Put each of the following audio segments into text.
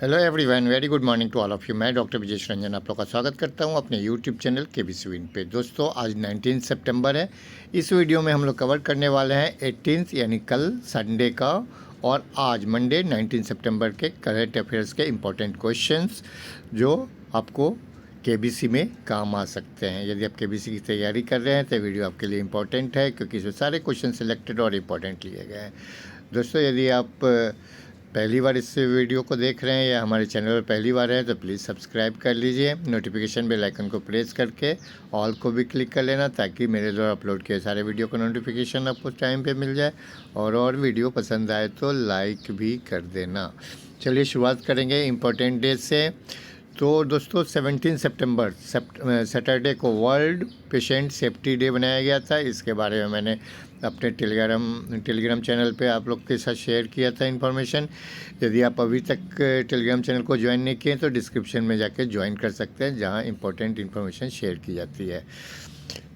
Hello everyone, very good morning to all of you. मैं doctor Vijesh Ranjan आप लोग का स्वागत करता हूं अपने यूट्यूब चैनल केबीसी विन पे। दोस्तों, आज 19 सितंबर है। इस वीडियो में हम लोग कवर करने वाले हैं 18 यानी कल संडे का और आज मंडे 19 सितंबर के करंट अफेयर्स के इम्पोर्टेंट क्वेश्चंस जो आपको केबीसी में काम आ सकते हैं। यदि आप केबीसी की तैयारी कर रहे हैं तो वीडियो आपके लिए इम्पोर्टेंट है, क्योंकि इसमें सारे क्वेश्चन सिलेक्टेड और इम्पोर्टेंट लिए गए हैं। दोस्तों, यदि आप पहली बार इस वीडियो को देख रहे हैं या हमारे चैनल पर पहली बार है तो प्लीज़ सब्सक्राइब कर लीजिए। नोटिफिकेशन बेल आइकन को प्रेस करके ऑल को भी क्लिक कर लेना, ताकि मेरे द्वारा अपलोड किए सारे वीडियो का नोटिफिकेशन आपको टाइम पे मिल जाए। और वीडियो पसंद आए तो लाइक भी कर देना। चलिए शुरुआत करेंगे इम्पोर्टेंट डेज से। तो दोस्तों, 17 सितंबर सैटरडे को वर्ल्ड पेशेंट सेफ्टी डे बनाया गया था। इसके बारे में मैंने अपने टेलीग्राम चैनल पे आप लोग के साथ शेयर किया था इन्फॉर्मेशन। यदि आप अभी तक टेलीग्राम चैनल को ज्वाइन नहीं किए तो डिस्क्रिप्शन में जाके ज्वाइन कर सकते हैं, जहां इंपॉर्टेंट इन्फॉर्मेशन शेयर की जाती है।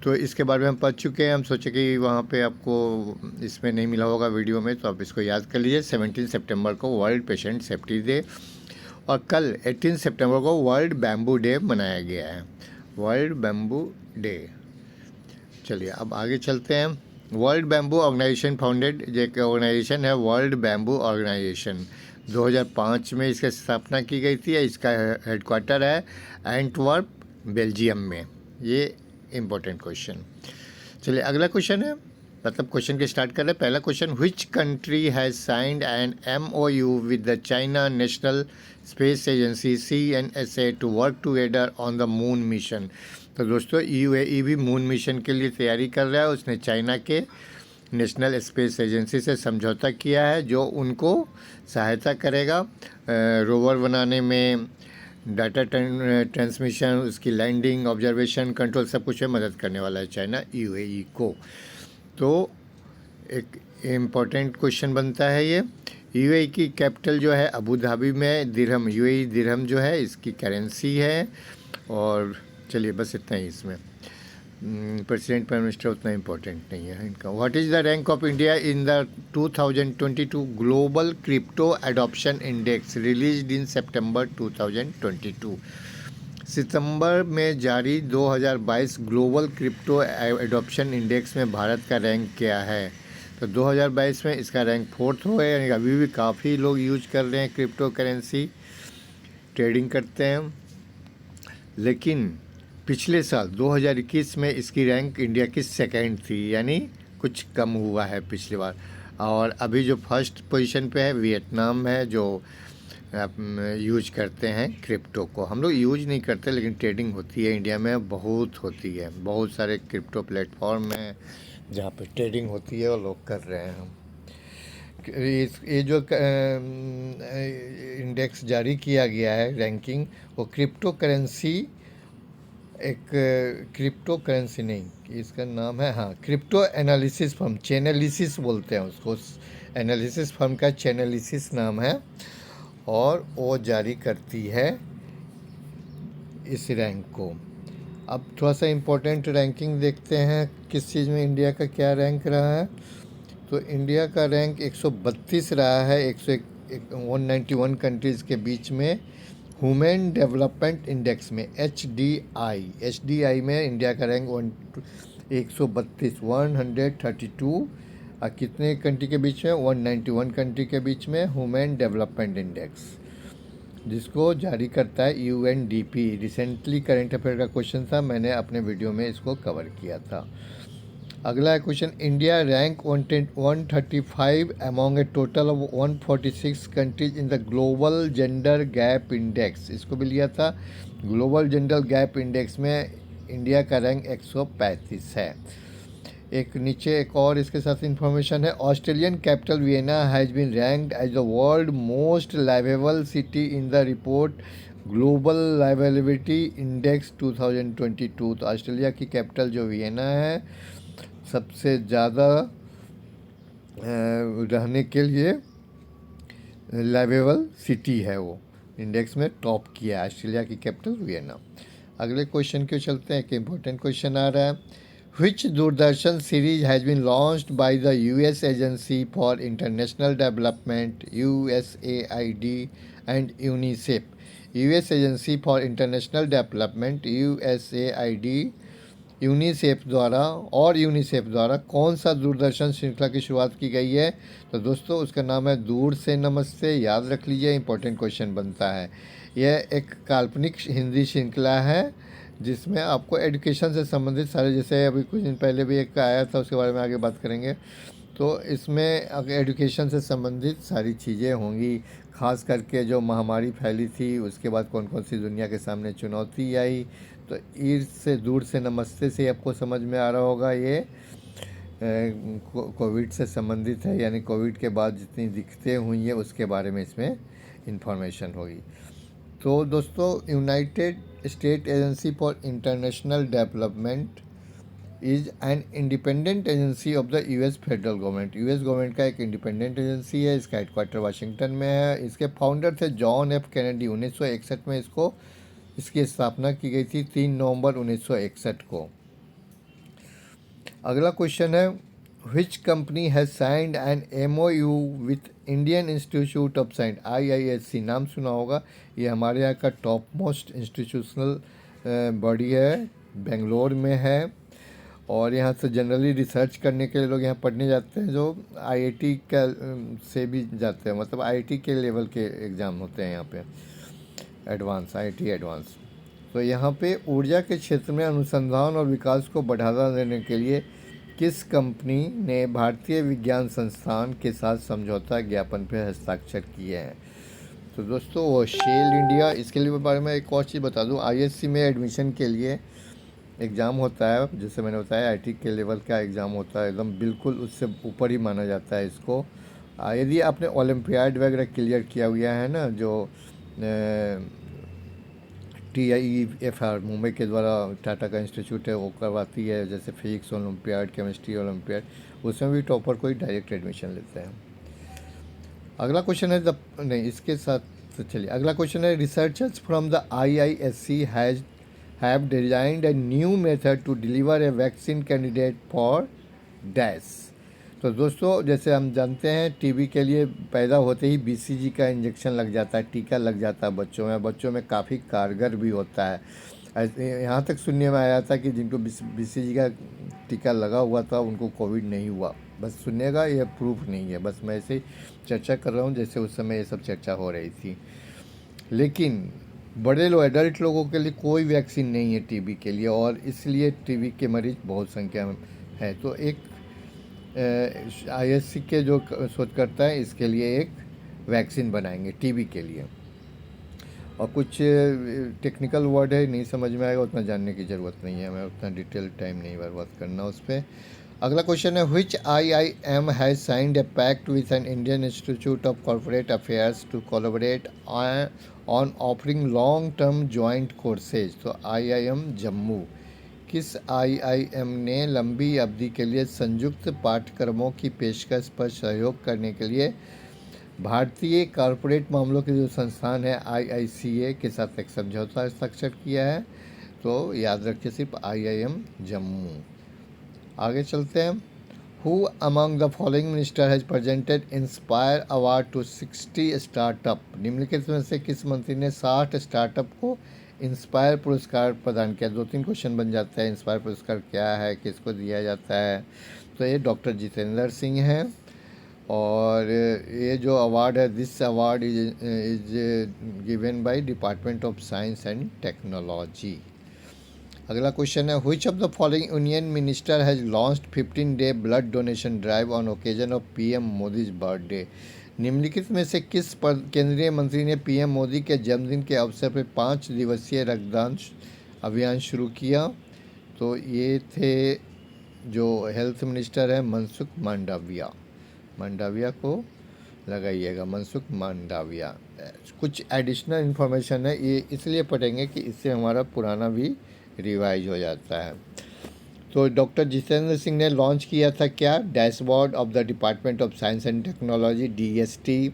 तो इसके बारे में हम पढ़ चुके हैं। हम सोचे कि वहाँ पे आपको इसमें नहीं मिला होगा वीडियो में, तो आप इसको याद कर लीजिए। 17 सितंबर को वर्ल्ड पेशेंट सेफ्टी डे और कल 18 सितंबर को वर्ल्ड बैम्बू डे मनाया गया है। World bamboo day. चलिए अब आगे चलते हैं। वर्ल्ड बैम्बू ऑर्गेनाइजेशन फाउंडेड, जो एक ऑर्गेनाइजेशन है वर्ल्ड बैम्बू ऑर्गेनाइजेशन, 2005 में इसकी स्थापना की गई थी। इसका हेडक्वार्टर है एंटवर्प, बेल्जियम में। ये इम्पोर्टेंट क्वेश्चन। चलिए अगला क्वेश्चन है, मतलब क्वेश्चन के स्टार्ट कर रहे हैं। पहला question, which country has signed an MOU with the China National Space Agency CNSA to work together on the moon mission. तो दोस्तों, UAE भी मून मिशन के लिए तैयारी कर रहा है। उसने चाइना के नेशनल स्पेस एजेंसी से समझौता किया है, जो उनको सहायता करेगा रोवर बनाने में, डाटा ट्रांसमिशन, उसकी लैंडिंग, ऑब्जर्वेशन, कंट्रोल, सब कुछ में मदद करने वाला है चाइना UAE को। तो एक इम्पॉर्टेंट क्वेश्चन बनता है ये। UAE की कैपिटल जो है अबू धाबी में, दिरहम, UAE दिरहम जो है इसकी करेंसी है। और चलिए बस इतना ही इसमें। प्रेसिडेंट प्राइम मिनिस्टर उतना इम्पोर्टेंट नहीं है इनका। What is the rank of India in the 2022 global crypto adoption index released in सितंबर 2022। सितंबर में जारी 2022 ग्लोबल क्रिप्टो एडॉप्शन इंडेक्स में भारत का रैंक क्या है? तो 2022 में इसका रैंक 4th हो गया, यानी अभी भी काफ़ी लोग यूज कर रहे हैं, क्रिप्टो करेंसी ट्रेडिंग करते हैं। लेकिन पिछले साल 2021 में इसकी रैंक इंडिया की 2nd थी, यानी कुछ कम हुआ है पिछली बार। और अभी जो फर्स्ट पोजीशन पे है वियतनाम है, जो यूज करते हैं क्रिप्टो को। हम लोग यूज नहीं करते, लेकिन ट्रेडिंग होती है इंडिया में, बहुत होती है। बहुत सारे क्रिप्टो प्लेटफॉर्म हैं जहाँ पे ट्रेडिंग होती है और लोग कर रहे हैं। ये जो इंडेक्स जारी किया गया है, रैंकिंग, वो क्रिप्टो करेंसी, एक क्रिप्टो करेंसी नहीं, इसका नाम है, हाँ, क्रिप्टो एनालिसिस फर्म, चैनलिसिस बोलते हैं उसको, एनालिसिस फर्म का चैनलिसिस नाम है। और वो जारी करती है इस रैंक को। अब थोड़ा सा इम्पोर्टेंट रैंकिंग देखते हैं, किस चीज़ में इंडिया का क्या रैंक रहा है। तो इंडिया का रैंक 132 रहा है 191 कंट्रीज़ के बीच में। ह्यूमन डेवलपमेंट इंडेक्स में HDI में इंडिया का रैंक 132 132। और कितने कंट्री के बीच में? 191 कंट्री के बीच में ह्यूमन डेवलपमेंट इंडेक्स, जिसको जारी करता है UNDP। रिसेंटली करंट अफेयर का क्वेश्चन था, मैंने अपने वीडियो में इसको कवर किया था। अगला question, India rank 135 among A total of 146 countries in the global gender gap index. इसको भी लिया था। ग्लोबल जेंडर गैप इंडेक्स में इंडिया का रैंक 135 है। एक नीचे एक और इसके साथ इंफॉर्मेशन है, Australian capital Vienna has been ranked as the world most liveable city in the report global liveability index 2022। तो ऑस्ट्रेलिया की कैपिटल जो वियना है, सबसे ज़्यादा रहने के लिए लाइवेबल सिटी है, वो इंडेक्स में टॉप किया है ऑस्ट्रेलिया की कैपिटल वियना। अगले क्वेश्चन के चलते हैं, एक इम्पोर्टेंट क्वेश्चन आ रहा है। Which Doordarshan series has been launched by the US Agency for International Development USAID and UNICEF? US Agency for International Development USAID UNICEF द्वारा और यूनिसेफ द्वारा कौन सा दूरदर्शन श्रृंखला की शुरुआत की गई है? तो दोस्तों उसका नाम है दूर से नमस्ते। याद रख लीजिए, इंपॉर्टेंट क्वेश्चन बनता है। यह एक काल्पनिक हिंदी श्रृंखला है जिसमें आपको एजुकेशन से संबंधित सारे, जैसे अभी कुछ दिन पहले भी एक आया था, उसके बारे में आगे बात करेंगे। तो इसमें एजुकेशन से संबंधित सारी चीज़ें होंगी, खास करके जो महामारी फैली थी उसके बाद कौन कौन सी दुनिया के सामने चुनौती आई। तो ईद से दूर से नमस्ते से आपको समझ में आ रहा होगा ये कोविड से संबंधित है, यानी कोविड के बाद जितनी दिक्कतें हुई हैं उसके बारे में इसमें इंफॉर्मेशन होगी। तो दोस्तों, United state agency for international development is an independent agency of the US federal government. US government का एक इंडिपेंडेंट एजेंसी है। इसका हेडक्वार्टर वाशिंगटन में है। इसके फाउंडर थे जॉन एफ कैनेडी। 1961 में इसकी स्थापना की गई थी, 3 नवंबर 1961 को। अगला क्वेश्चन है, which company has signed an MOU with Indian Institute of science IISc? नाम सुना होगा। ये हमारे यहाँ का टॉप मोस्ट इंस्टीट्यूशनल बॉडी है, बेंगलोर में है। और यहाँ से जनरली रिसर्च करने के लिए लोग यहाँ पढ़ने जाते हैं, जो IIT का से भी जाते हैं, मतलब IIT के लेवल के एग्ज़ाम होते हैं यहाँ पे, एडवांस IIT एडवांस। तो यहाँ पे ऊर्जा के क्षेत्र में अनुसंधान और विकास को बढ़ावा देने के लिए किस कंपनी ने भारतीय विज्ञान संस्थान के साथ समझौता ज्ञापन पर हस्ताक्षर किए हैं? तो दोस्तों वो शेल इंडिया। इसके लिए बारे में एक और चीज़ बता दूँ, ISc में एडमिशन के लिए एग्ज़ाम होता है, जैसे मैंने बताया IIT के लेवल का एग्ज़ाम होता है, एकदम बिल्कुल उससे ऊपर ही माना जाता है इसको। यदि आपने ओलंपियाड वगैरह क्लियर किया हुआ है ना, जो TIEFR मुंबई के द्वारा टाटा का इंस्टीट्यूट है वो करवाती है, जैसे फिजिक्स ओलंपियाड, केमिस्ट्री ओलंपियाड, उसमें भी टॉपर को ही डायरेक्ट एडमिशन लेते हैं। अगला क्वेश्चन है नहीं, इसके साथ चलिए अगला क्वेश्चन है, researchers from the IISc have designed a new method to deliver a vaccine candidate for dash. तो दोस्तों, जैसे हम जानते हैं टीबी के लिए पैदा होते ही BCG का इंजेक्शन लग जाता है, टीका लग जाता है बच्चों में काफ़ी कारगर भी होता है। यहाँ तक सुनने में आया था कि जिनको BCG का टीका लगा हुआ था उनको कोविड नहीं हुआ। बस सुनने का, ये प्रूफ नहीं है, बस मैं ऐसे ही चर्चा कर रहा हूँ जैसे उस समय ये सब चर्चा हो रही थी। लेकिन बड़े एडल्ट लोगों के लिए कोई वैक्सीन नहीं है टीबी के लिए, और इसलिए टीबी के मरीज बहुत संख्या में है। तो एक ISc के जो शोधकर्ता है इसके लिए एक वैक्सीन बनाएंगे टीबी के लिए। और कुछ टेक्निकल वर्ड है, नहीं समझ में आएगा, उतना जानने की ज़रूरत नहीं है, मैं उतना डिटेल टाइम नहीं बर्बाद करना उस पर। अगला क्वेश्चन है, which IIM has signed a pact with an Indian Institute of Corporate Affairs to collaborate on offering long term joint courses? तो IIM जम्मू। किस IIM ने लंबी अवधि के लिए संयुक्त पाठ्यक्रमों की पेशकश पर सहयोग करने के लिए भारतीय कॉर्पोरेट मामलों के जो संस्थान है IICA के साथ एक समझौता हस्ताक्षर किया है? तो याद रखिए सिर्फ IIM जम्मू। आगे चलते हैं। Who among the following minister has presented inspire award to 60 startup? निम्नलिखित में से किस मंत्री ने 60 स्टार्टअप को इंस्पायर पुरस्कार प्रदान किया? 2-3 क्वेश्चन बन जाता है, इंस्पायर पुरस्कार क्या है, किसको दिया जाता है? तो ये डॉक्टर जितेंद्र सिंह हैं। और ये जो अवार्ड है, this award is given by department of science and technology. अगला क्वेश्चन है, which of the following union minister has launched 15-day blood donation drive on occasion of PM Modi's birthday? निम्नलिखित में से किस केंद्रीय मंत्री ने PM मोदी के जन्मदिन के अवसर पर 5 दिवसीय रक्तदान अभियान शुरू किया? तो ये थे जो हेल्थ मिनिस्टर है मनसुख मांडविया को लगाइएगा, मनसुख मांडविया। कुछ एडिशनल इन्फॉर्मेशन है, ये इसलिए पढ़ेंगे कि इससे हमारा पुराना भी रिवाइज हो जाता है। तो डॉक्टर जितेंद्र सिंह ने लॉन्च किया था क्या? Dashboard of the department of science and technology DST।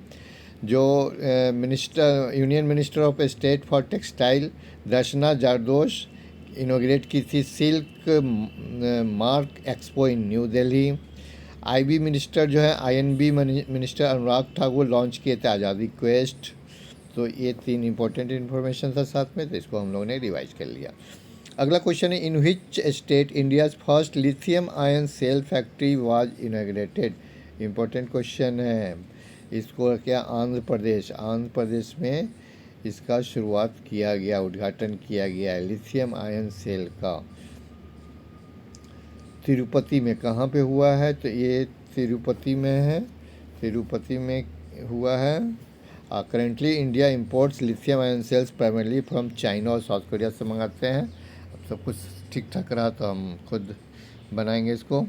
जो union minister of state for textile Darshana Jardosh inaugurate की थी silk mark expo in New Delhi. IB minister जो है I and B minister Anurag Thakur launch किए थे आज़ादी क्वेस्ट। तो ये 3 इंपॉर्टेंट इन्फॉर्मेशन था साथ में, तो इसको हम लोगों ने रिवाइज कर लिया। अगला क्वेश्चन है, in which state India's first lithium ion cell factory was inaugurated. Important question है। इसको क्या, आंध्र प्रदेश में इसका शुरुआत किया गया, उद्घाटन किया गया है लिथियम आयन सेल का। तिरुपति में कहाँ पे हुआ है, तो ये तिरुपति में है, तिरुपति में हुआ है। Currently India imports lithium ion cells primarily from China और साउथ कोरिया से मंगाते हैं। अब सब कुछ ठीक ठाक रहा तो हम खुद बनाएंगे इसको।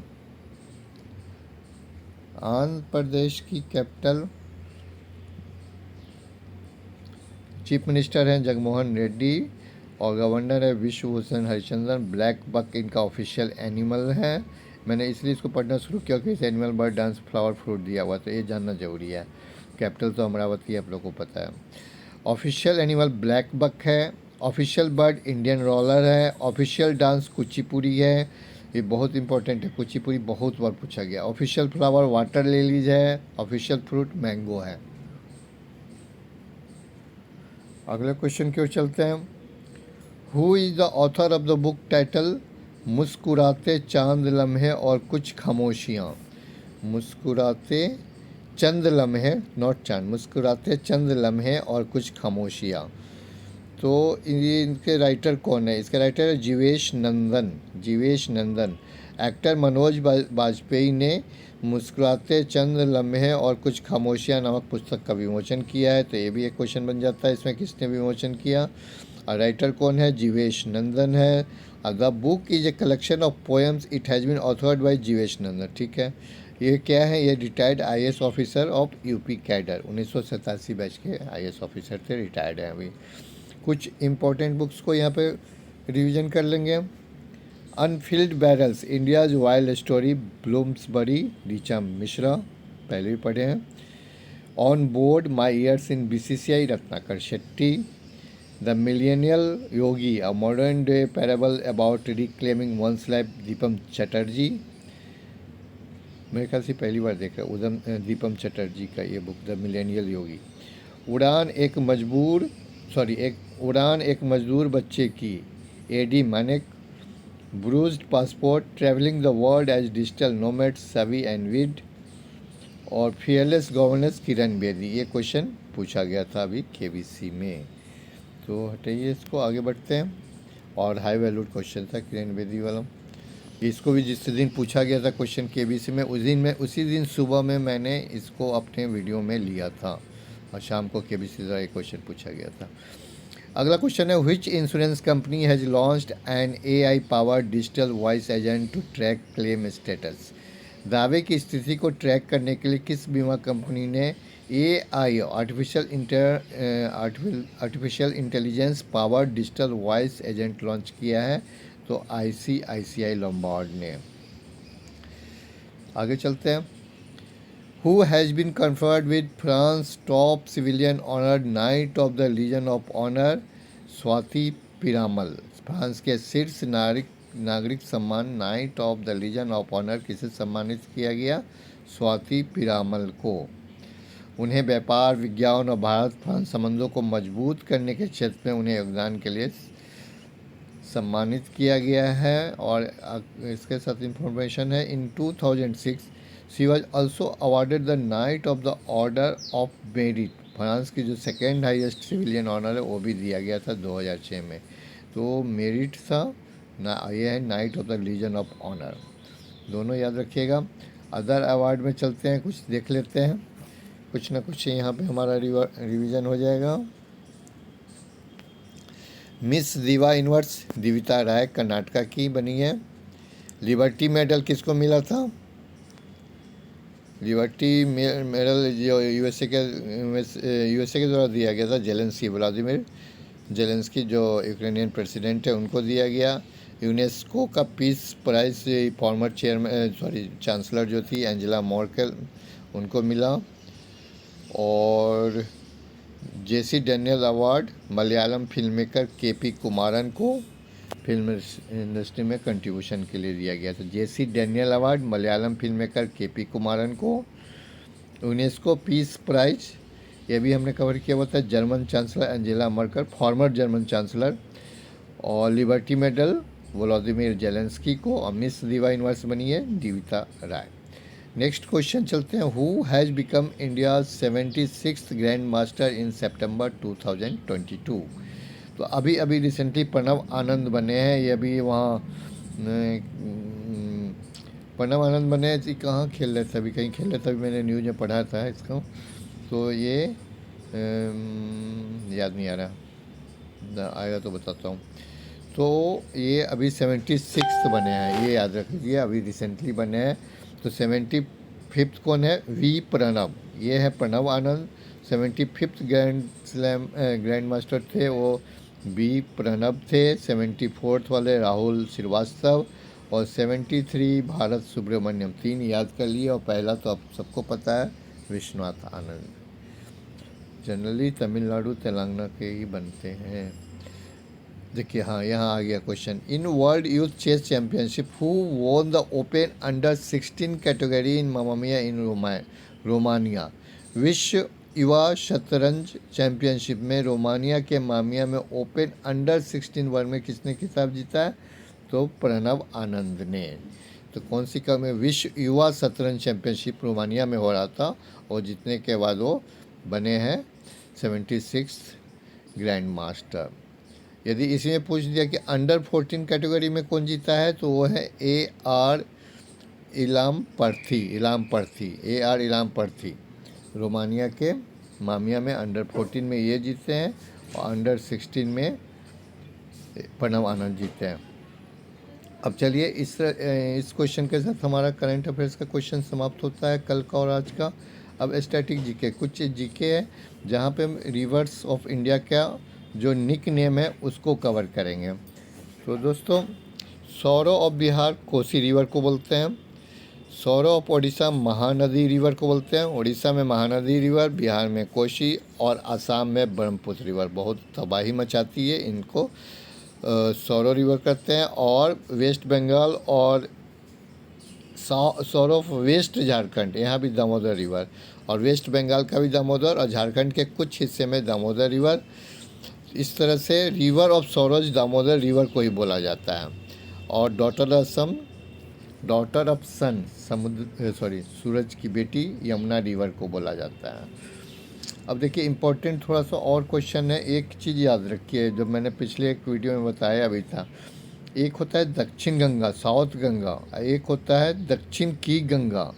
आंध्र प्रदेश की कैपिटल, चीफ मिनिस्टर हैं जगनमोहन रेड्डी और गवर्नर है विश्वभूषण हरिचंदन। ब्लैक बक इनका ऑफिशियल एनिमल है। मैंने इसलिए इसको पढ़ना शुरू किया कि इस animal bird dance flower fruit दिया हुआ, तो ये जानना जरूरी है। कैपिटल तो अमरावती है, आप लोगों को पता है। ऑफिशियल एनिमल ब्लैक बक है। ऑफिशियल बर्ड इंडियन रॉलर है। ऑफिशियल डांस कुचिपुड़ी है, ये बहुत इंपॉर्टेंट है, कुचिपुड़ी बहुत बार पूछा गया। ऑफिशियल फ्लावर वाटर लिलीज है। ऑफिशियल फ्रूट मैंगो है। अगले क्वेश्चन की ओर चलते हैं। Who is the author of the book title मुस्कुराते चांद लम्हे और कुछ खामोशियाँ। मुस्कुराते चंद लम्हे, नॉट चांद, मुस्कुराते चंद लम्हे और कुछ खामोशियाँ। तो ये इनके राइटर कौन है, इसका राइटर है जीवेश नंदन। एक्टर मनोज बाजपेयी ने मुस्कुराते चंद लम्हे और कुछ खामोशियाँ नामक पुस्तक का विमोचन किया है, तो ये भी एक क्वेश्चन बन जाता है इसमें किसने विमोचन किया। और राइटर कौन है, जीवेश नंदन है। The book is a collection of poems, it has been authored by Jeevesh Nandan. ठीक है, ये क्या है, ये retired IAS officer of UP cadre, 1987 batch के आईएएस ऑफिसर थे, रिटायर्ड हैं अभी। कुछ इंपॉर्टेंट बुक्स को यहाँ पे रिवीजन कर लेंगे। Anfield barrels, India's wild story, Bloomsbury, Richa Mishra, पहले भी पढ़े हैं। On board my years in BCCI, Ratnakar Shetty. The millennial Yogi, a modern day parable about reclaiming one's life, Deepam Chatterjee. मेरे ख्याल से पहली बार देख रहा हूँ दीपम चटर्जी का ये बुक, द मिलेनियल योगी। उड़ान एक मजदूर बच्चे की, Adi Manek. Bruised passport, travelling the world as digital nomad, Savi and Vid. और फियरलेस गवर्नेंस, किरण बेदी। ये क्वेश्चन पूछा गया था अभी केबीसी में, तो हटाइए इसको, आगे बढ़ते हैं। और हाई वैल्यूड क्वेश्चन था किरण बेदी वाला, इसको भी जिस दिन पूछा गया था क्वेश्चन केबीसी में, उसी दिन सुबह में मैंने इसको अपने वीडियो में लिया था और शाम को केबीसी द्वारा एक क्वेश्चन पूछा गया था। अगला क्वेश्चन है, which insurance company has launched an AI powered digital voice agent to track claim status. दावे की स्थिति को ट्रैक करने के लिए किस बीमा कंपनी ने AI artificial intelligence powered digital voice agent launch किया है, तो आईसीआईसीआई लॉम्बार्ड ने। आगे चलते हैं। Who has been conferred with France top civilian honour Knight of the Legion of Honour, Swati Piramal. France के शीर्ष नागरिक सम्मान Knight of the Legion of Honour किसे सम्मानित किया गया, स्वाति पिरामल को। उन्हें व्यापार, विज्ञान और भारत फ्रांस संबंधों को मजबूत करने के क्षेत्र में उन्हें योगदान के लिए सम्मानित किया गया है। और इसके साथ इंफॉर्मेशन है, इन 2006 she was also awarded the night of the order of merit. France की जो सेकेंड हाईएस्ट सिविलियन ऑनर है वो भी दिया गया था 2006 में, तो मेरिट था ये है Knight of the Legion of Honour, दोनों याद रखिएगा। अदर अवार्ड में चलते हैं, कुछ देख लेते हैं, कुछ ना कुछ यहाँ पे हमारा रिवीजन हो जाएगा। मिस दिवा यूनिवर्स, दिविता राय कर्नाटका की बनी है। लिबर्टी मेडल किसको मिला था, लिबर्टी मेडल जो यूएसए के द्वारा दिया गया था, व्लादिमीर जेलेंस्की जो यूक्रेनियन प्रेसिडेंट है उनको दिया गया। यूनेस्को का पीस प्राइज फॉर्मर चांसलर जो थी एंजेला मर्केल, उनको मिला। और JC Daniel award Malayalam film maker KP Kumaran को। फिल्म इंडस्ट्री में कंट्रीब्यूशन के लिए दिया गया था। JC Daniel award Malayalam film maker KP Kumaran को। यूनेस्को पीस प्राइज ये भी हमने कवर किया हुआ था, German chancellor Angela Merkel, farmer German chancellor. और लिबर्टी मेडल व्लादिमीर जेलेंस्की को। और मिस दिवा यूनिवर्स बनी है दीविता राय। नेक्स्ट क्वेश्चन चलते हैं। Who has become India 76th grand master in सितंबर 2022। तो अभी अभी रिसेंटली प्रणव आनंद बने हैं। ये अभी वहाँ प्रणव आनंद बने हैं, कहाँ खेल रहे थे, अभी कहीं खेल रहे थे, अभी मैंने न्यूज़ में पढ़ा था इसको। तो ये याद नहीं आ रहा, आएगा तो बताता हूँ। तो ये अभी 76 बने हैं, ये याद रख लीजिए, अभी रिसेंटली बने हैं। तो 75 कौन है? वी प्रणव, ये है प्रणव आनंद। 75 ग्रैंड मास्टर थे वो बी प्रणव थे। 74 वाले राहुल श्रीवास्तव। और 73 भारत सुब्रमण्यम। 3 याद कर लिए। और पहला तो आप सबको पता है, विश्वनाथ आनंद। जनरली तमिलनाडु तेलंगाना के ही बनते हैं। देखिए, हाँ, यहाँ आ गया question. In World Youth Chess Championship who won the open under 16 category in Mamaia in Romania. विश्व युवा शतरंज चैंपियनशिप में रोमानिया के मामिया में ओपन अंडर 16 वर्ग में किसने खिताब जीता है? तो प्रणव आनंद ने। तो कौन सी कम में विश्व युवा शतरंज चैंपियनशिप रोमानिया में हो रहा था, और जीतने के बाद वो बने हैं 76 ग्रैंड मास्टर। यदि इसी में पूछ दिया कि अंडर 14 कैटेगरी में कौन जीता है, तो वो है AR इलाम पर्थी। रोमानिया के मामिया में अंडर 14 में ये जीते हैं, और अंडर 16 में प्रणव आनंद जीते हैं। अब चलिए, इस क्वेश्चन के साथ हमारा करंट अफेयर्स का क्वेश्चन समाप्त होता है, कल का और आज का। अब स्टैटिक जीके, कुछ जीके है जहाँ पे हम रिवर्स ऑफ इंडिया का जो निक नेम है उसको कवर करेंगे। तो दोस्तों, sorrow of Bihar Kosi river को बोलते हैं। Sorrow of Orissa Mahanadi river को बोलते हैं। उड़ीसा में महानदी रिवर, बिहार में कोसी, और असम में ब्रह्मपुत्र रिवर बहुत तबाही मचाती है, इनको सौरो रिवर कहते हैं। और वेस्ट बंगाल और सौरो ऑफ वेस्ट झारखंड, यहाँ भी दामोदर रिवर, और वेस्ट बंगाल का भी दामोदर, और झारखंड के कुछ हिस्से में दामोदर रिवर। इस तरह से रिवर ऑफ सौरज दामोदर रिवर को ही बोला जाता है। और डॉटर ऑफ सन सूरज की बेटी यमुना रिवर को बोला जाता है। अब देखिए, इम्पोर्टेंट थोड़ा सा और क्वेश्चन है। एक चीज़ याद रखिए, जो मैंने पिछले एक वीडियो में बताया अभी था। एक होता है दक्षिण गंगा, साउथ गंगा, एक होता है दक्षिण की गंगा,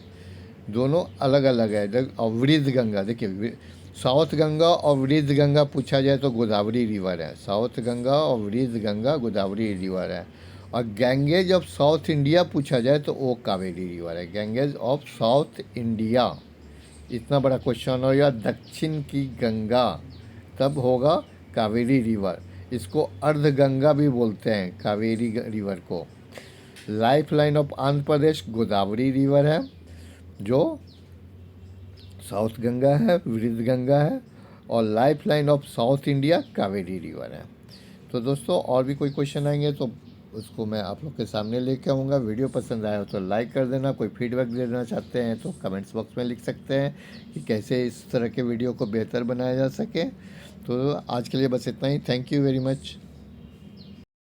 दोनों अलग अलग है। और वृद्ध गंगा, देखिए, साउथ गंगा और वृद्ध गंगा पूछा जाए तो गोदावरी रिवर है। साउथ गंगा और वृद्ध गंगा गोदावरी रिवर है। और गैंगेज ऑफ साउथ इंडिया पूछा जाए तो वो कावेरी रिवर है। गैंगेज ऑफ साउथ इंडिया, इतना बड़ा क्वेश्चन हो या दक्षिण की गंगा, तब होगा कावेरी रिवर। इसको अर्ध गंगा भी बोलते हैं, कावेरी रिवर को। Life line of Andhra Pradesh Godavari river है, जो साउथ गंगा है, वृद्ध गंगा है। और life line of south India Kaveri river है। तो दोस्तों, और भी कोई क्वेश्चन आएंगे तो उसको मैं आप लोग के सामने लेके आऊँगा। वीडियो पसंद आया हो तो लाइक कर देना। कोई फीडबैक देना चाहते हैं तो कमेंट्स बॉक्स में लिख सकते हैं कि कैसे इस तरह के वीडियो को बेहतर बनाया जा सके। तो आज के लिए बस इतना ही। Thank you very much.